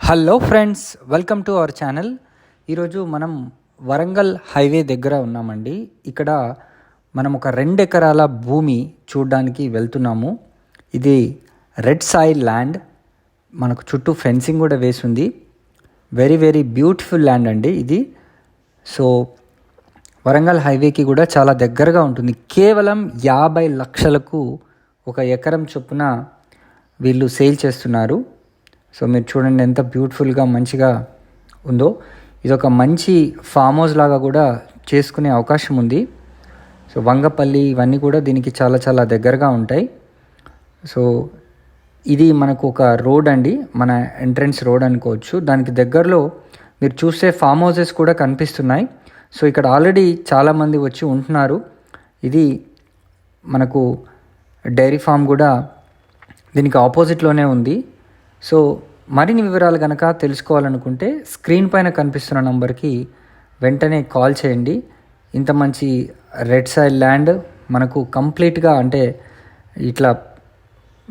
Hello friends, welcome to our channel. ఈరోజు మనం Warangal highway దగ్గర ఉన్నామండి. ఇక్కడ మనం ఒక 2 ఎకరాల భూమి చూడడానికి వెళ్తున్నాము. ఇది రెడ్ సాయిల్ ల్యాండ్. మనకు చుట్టూ ఫెన్సింగ్ కూడా వేసింది. వెరీ వెరీ బ్యూటిఫుల్ ల్యాండ్ అండి ఇది. సో వరంగల్ హైవేకి కూడా చాలా దగ్గరగా ఉంటుంది. కేవలం 50 లక్షలకు 1 ఎకరం చొప్పున వీళ్ళు సేల్ చేస్తున్నారు. సో మీరు చూడండి ఎంత బ్యూటిఫుల్గా మంచిగా ఉందో. ఇది ఒక మంచి ఫామ్ హౌస్ లాగా కూడా చేసుకునే అవకాశం ఉంది. సో వంగపల్లి ఇవన్నీ కూడా దీనికి చాలా చాలా దగ్గరగా ఉంటాయి. సో ఇది మనకు ఒక రోడ్ అండి, మన ఎంట్రన్స్ రోడ్ అనుకోవచ్చు. దానికి దగ్గరలో మీరు చూస్తే ఫామ్ హౌసెస్ కూడా కనిపిస్తున్నాయి. సో ఇక్కడ ఆల్రెడీ చాలామంది వచ్చి ఉంటున్నారు. ఇది మనకు డైరీ ఫామ్ కూడా దీనికి ఆపోజిట్లోనే ఉంది. సో మరిన్ని వివరాలు కనుక తెలుసుకోవాలనుకుంటే స్క్రీన్ పైన కనిపిస్తున్న నంబర్కి వెంటనే కాల్ చేయండి. ఇంత మంచి రెడ్ సాయిల్ ల్యాండ్ మనకు కంప్లీట్గా అంటే ఇట్లా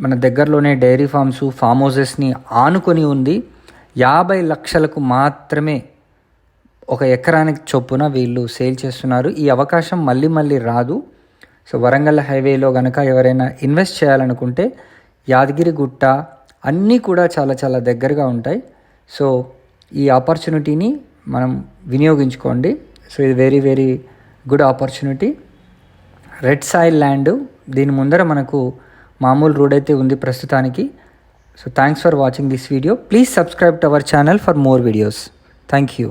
మన దగ్గరలోనే డైరీ ఫామ్స్ ఫామ్ హౌసెస్ని ఆనుకొని ఉంది. 50 లక్షలకు మాత్రమే 1 ఎకరానికి చొప్పున వీళ్ళు సేల్ చేస్తున్నారు. ఈ అవకాశం మళ్ళీ మళ్ళీ రాదు. సో వరంగల్ హైవేలో కనుక ఎవరైనా ఇన్వెస్ట్ చేయాలనుకుంటే యాదగిరిగుట్ట అన్నీ కూడా చాలా చాలా దగ్గరగా ఉంటాయి. సో ఈ ఆపర్చునిటీని మనం వినియోగించుకోండి. సో ఇది very very good opportunity. Red soil land, దీని ముందర మనకు మామూలు రోడ్ అయితే ఉంది ప్రస్తుతానికి. So thanks for watching this video. Please subscribe to our channel for more videos. Thank you.